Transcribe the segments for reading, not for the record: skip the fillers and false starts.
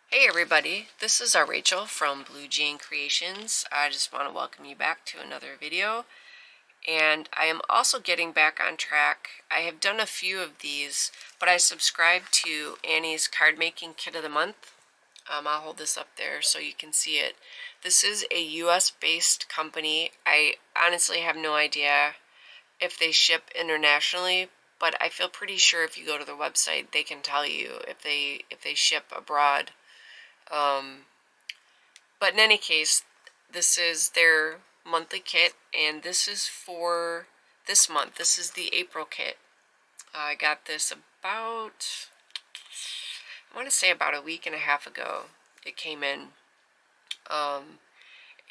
Hey everybody, this is Rachel from Blue Jane Creations. I just want to welcome you back to another video, and I am also getting back on track. I have done a few of these, but I subscribe to Annie's Card Making Kit of the Month. I'll hold this up there so you can see it. This is a US based company. I honestly have no idea if they ship internationally, but I feel pretty sure if you go to their website they can tell you if they ship abroad. But in any case, this is their monthly kit, and this is for this month. This is the April kit. I got this about, I want to say about a week and a half ago. It came in,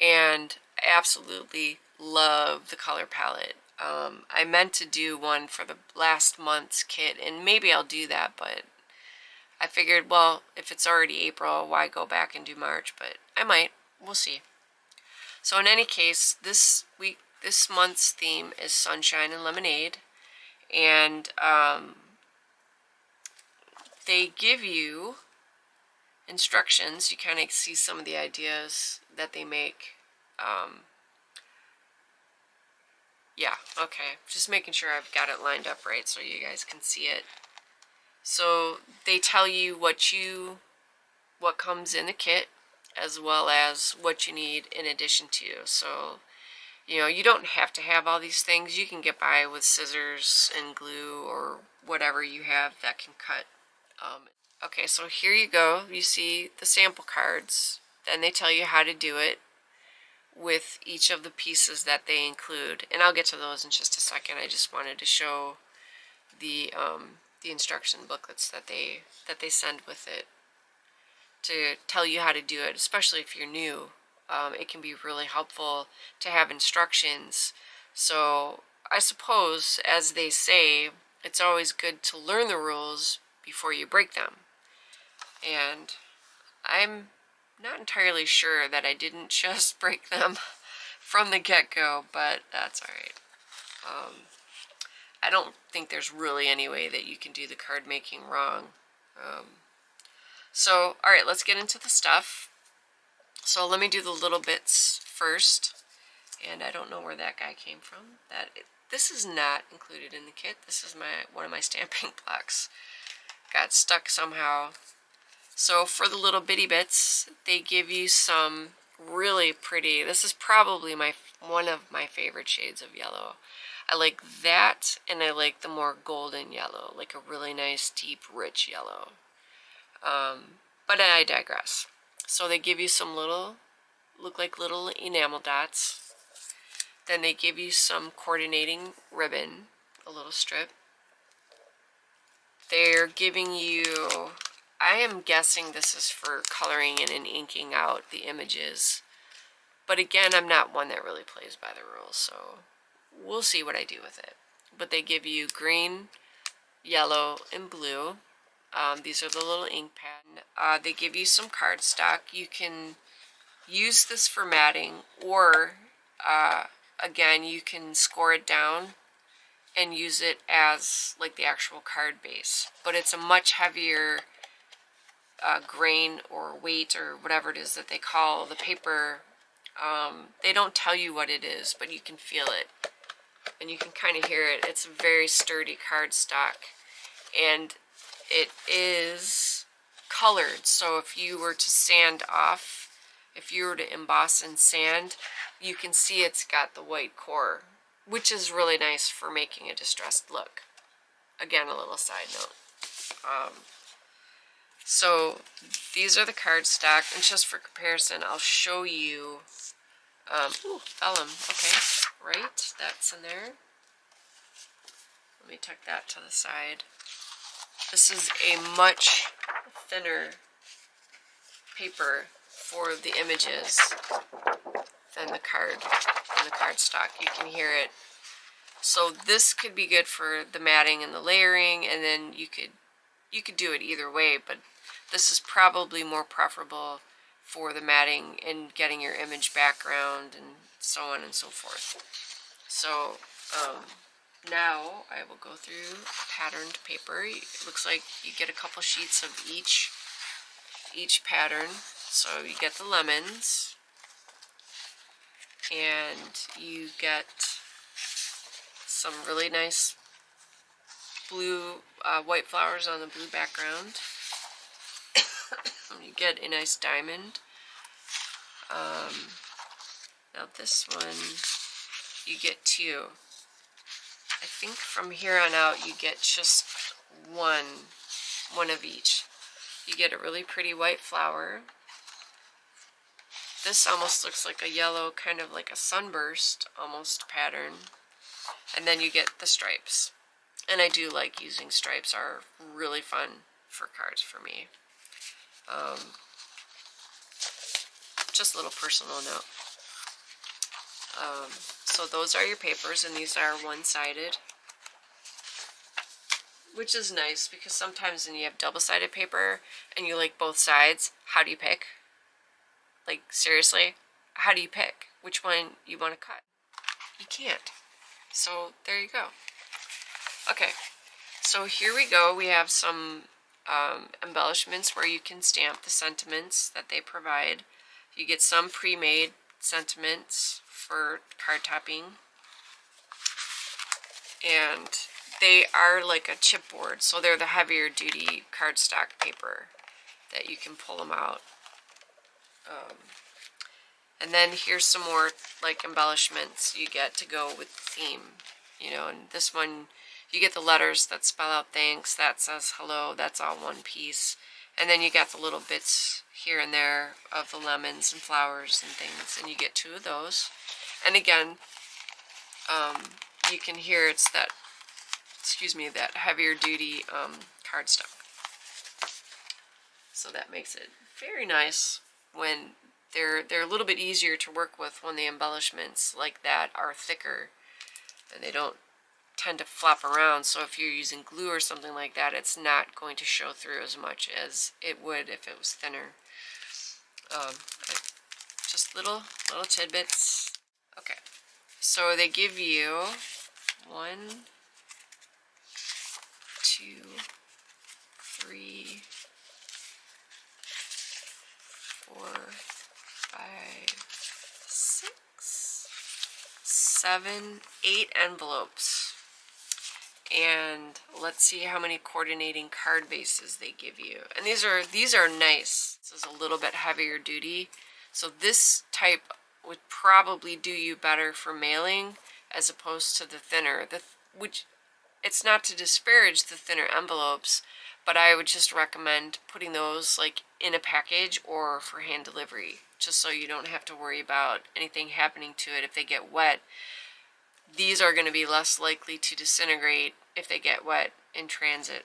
and I absolutely love the color palette. I meant to do one for the last month's kit, and maybe I'll do that, but I figured, well, if it's already April, why go back and do March? But I might. We'll see. So in any case, this month's theme is Sunshine and Lemonade. And they give you instructions. You kind of see some of the ideas that they make. Yeah, okay. Just making sure I've got it lined up right so you guys can see it. So they tell you what comes in the kit, as well as what you need in addition to. So, you know, you don't have to have all these things. You can get by with scissors and glue or whatever you have that can cut. Okay, so here you go. You see the sample cards. Then they tell you how to do it with each of the pieces that they include. And I'll get to those in just a second. I just wanted to show the instruction booklets that they send with it to tell you how to do it, especially if you're new. It can be really helpful to have instructions. So I suppose, as they say, it's always good to learn the rules before you break them. And I'm not entirely sure that I didn't just break them from the get-go, but that's alright. I don't think there's really any way that you can do the card making wrong. So, alright, let's get into the stuff. So let me do the little bits first. And I don't know where that guy came from. This is not included in the kit. This is one of my stamping blocks. Got stuck somehow. So for the little bitty bits, they give you some really pretty, this is probably one of my favorite shades of yellow. I like that, and I like the more golden yellow, like a really nice, deep, rich yellow. But I digress. So they give you some look like little enamel dots. Then they give you some coordinating ribbon, a little strip. They're giving you, I am guessing this is for coloring in and inking out the images. But again, I'm not one that really plays by the rules, so we'll see what I do with it. But they give you green, yellow, and blue. These are the little ink pad. They give you some cardstock. You can use this for matting, or again, you can score it down and use it as like the actual card base. But it's a much heavier grain or weight or whatever it is that they call the paper. They don't tell you what it is, but you can feel it. And you can kind of hear it. It's a very sturdy cardstock. And it is colored. So if you were to sand off, if you were to emboss and sand, you can see it's got the white core, which is really nice for making a distressed look. Again, a little side note. So these are the cardstock, and just for comparison, I'll show you. Ooh, vellum. Okay, right, that's in there. Let me tuck that to the side. This is a much thinner paper for the images than the cardstock. You can hear it. So this could be good for the matting and the layering, and then you could do it either way, but this is probably more preferable for the matting and getting your image background and so on and so forth. So now I will go through patterned paper. It looks like you get a couple sheets of each pattern. So you get the lemons, and you get some really nice blue, white flowers on the blue background. You get a nice diamond. Now this one, you get two. I think from here on out you get just one of each. You get a really pretty white flower. This almost looks like a yellow, kind of like a sunburst almost pattern. And then you get the stripes. And I do like using stripes, are really fun for cards for me. Just a little personal note. So those are your papers, and these are one-sided, which is nice because sometimes when you have double-sided paper and you like both sides, how do you pick? Like, seriously, how do you pick which one you want to cut? You can't. So there you go. Okay, so here we go. We have some embellishments where you can stamp the sentiments that they provide. You get some pre-made sentiments for card topping, and they are like a chipboard, so they're the heavier duty cardstock paper that you can pull them out. And then here's some more like embellishments you get to go with the theme, you know. And this one, you get the letters that spell out thanks, that says hello, that's all one piece. And then you got the little bits here and there of the lemons and flowers and things, and you get two of those. And again, you can hear it's that, that heavier duty cardstock. So that makes it very nice when they're a little bit easier to work with when the embellishments like that are thicker and they don't tend to flop around. So if you're using glue or something like that, it's not going to show through as much as it would if it was thinner. Just little tidbits. Okay, so they give you 1, 2, 3, 4, 5, 6, 7, 8 envelopes. And let's see how many coordinating card bases they give you. And these are nice. This is a little bit heavier duty. So this type would probably do you better for mailing as opposed to the thinner. Which, it's not to disparage the thinner envelopes, but I would just recommend putting those like in a package or for hand delivery, just so you don't have to worry about anything happening to it if they get wet. These are going to be less likely to disintegrate if they get wet in transit.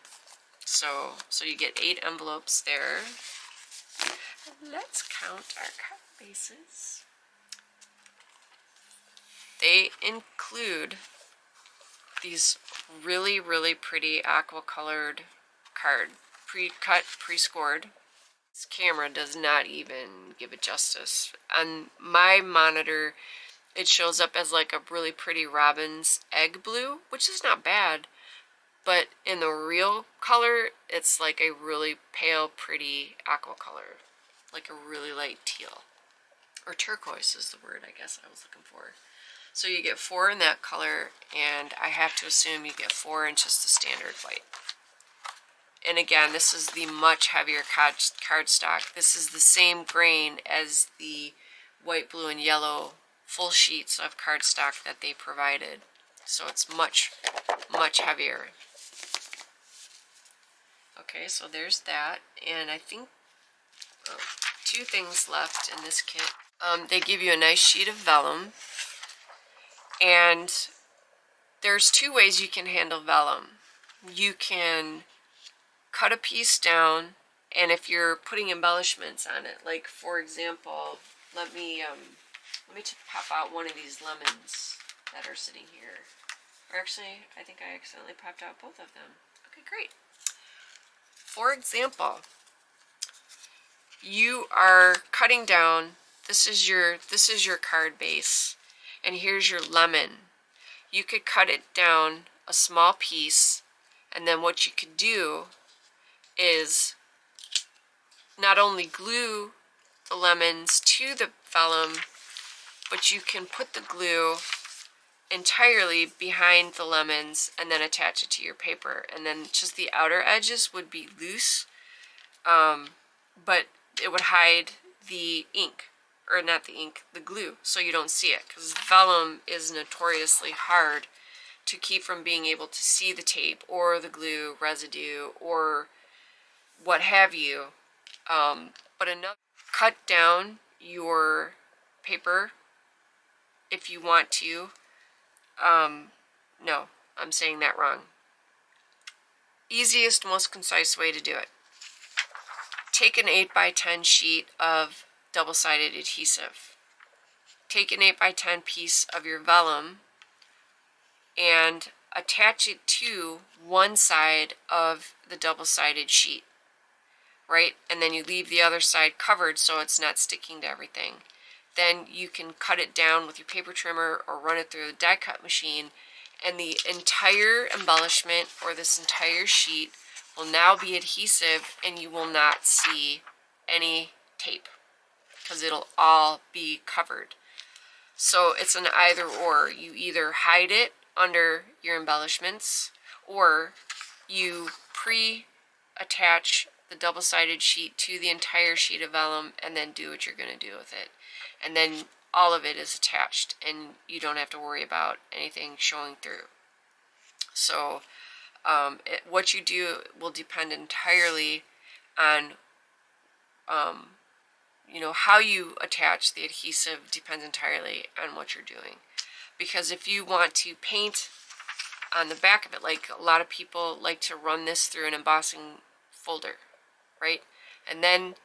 So you get 8 envelopes there. Let's count our card bases. They include these really, really pretty aqua colored card, pre-cut, pre-scored. This camera does not even give it justice. On my monitor, it shows up as like a really pretty robin's egg blue, which is not bad, but in the real color, it's like a really pale, pretty aqua color, like a really light teal, or turquoise is the word I guess I was looking for. So you get 4 in that color, and I have to assume you get 4 in just the standard white. And again, this is the much heavier cardstock. This is the same grain as the white, blue, and yellow full sheets of cardstock that they provided. So it's much, much heavier. Okay, so there's that. And I think 2 things left in this kit. They give you a nice sheet of vellum. And there's 2 ways you can handle vellum. You can cut a piece down, and if you're putting embellishments on it, like for example, let me pop out one of these lemons that are sitting here. Or actually, I think I accidentally popped out both of them. Okay, great. For example, you are cutting down, this is your card base, and here's your lemon. You could cut it down a small piece, and then what you could do is not only glue the lemons to the vellum, but you can put the glue entirely behind the lemons and then attach it to your paper, and then just the outer edges would be loose, but it would hide the ink, or not the ink, the glue, so you don't see it, because vellum is notoriously hard to keep from being able to see the tape or the glue residue or what have you. But enough, cut down your paper if you want to. No, I'm saying that wrong. Easiest, most concise way to do it. Take an 8x10 sheet of double-sided adhesive. Take an 8x10 piece of your vellum and attach it to one side of the double-sided sheet, right? And then you leave the other side covered so it's not sticking to everything. Then you can cut it down with your paper trimmer or run it through the die cut machine, and the entire embellishment or this entire sheet will now be adhesive, and you will not see any tape because it'll all be covered. So it's an either or. You either hide it under your embellishments, or you pre-attach the double-sided sheet to the entire sheet of vellum and then do what you're going to do with it. And then all of it is attached and you don't have to worry about anything showing through. So what you do will depend entirely on how you attach the adhesive depends entirely on what you're doing. Because if you want to paint on the back of it, like a lot of people like to run this through an embossing folder, right? And then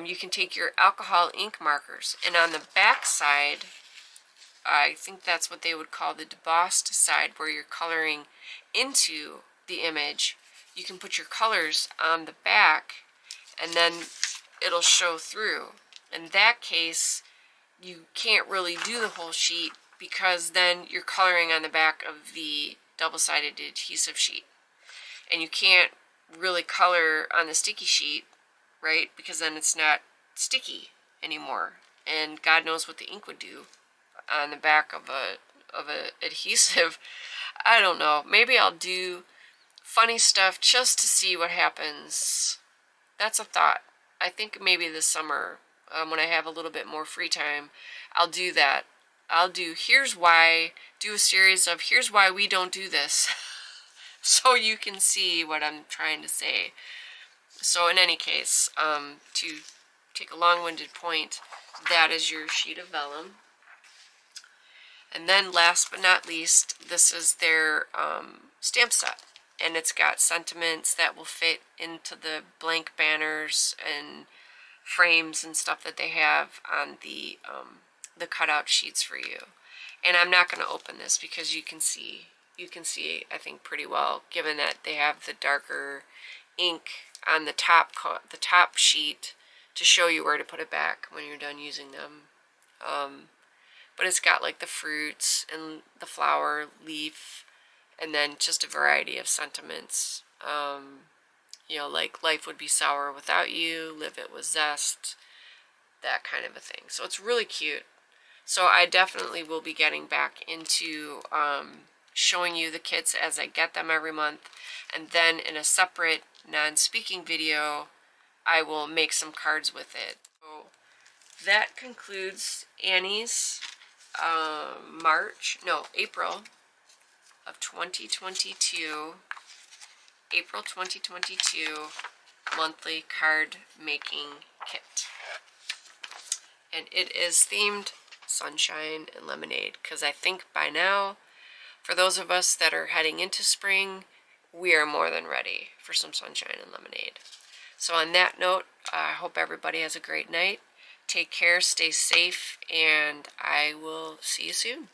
you can take your alcohol ink markers, and on the back side, I think that's what they would call the debossed side, where you're coloring into the image. You can put your colors on the back and then it'll show through. In that case, you can't really do the whole sheet because then you're coloring on the back of the double-sided adhesive sheet. And you can't really color on the sticky sheet, right? Because then it's not sticky anymore. And God knows what the ink would do on the back of a adhesive. I don't know. Maybe I'll do funny stuff just to see what happens. That's a thought. I think maybe this summer, when I have a little bit more free time, I'll do that. I'll do do a series of here's why we don't do this. So you can see what I'm trying to say. So in any case, to take a long-winded point, that is your sheet of vellum. And then last but not least, this is their stamp set. And it's got sentiments that will fit into the blank banners and frames and stuff that they have on the cutout sheets for you. And I'm not going to open this because you can see, I think, pretty well, given that they have the darker ink on the top sheet to show you where to put it back when you're done using them. But it's got like the fruits and the flower, leaf, and then just a variety of sentiments. Like life would be sour without you, live it with zest, that kind of a thing. So it's really cute. So I definitely will be getting back into showing you the kits as I get them every month. And then in a separate non-speaking video, I will make some cards with it. So that concludes Annie's April of 2022, April 2022 monthly card making kit. And it is themed sunshine and lemonade, because I think by now, for those of us that are heading into spring, we are more than ready for some sunshine and lemonade. So on that note, I hope everybody has a great night. Take care, stay safe, and I will see you soon.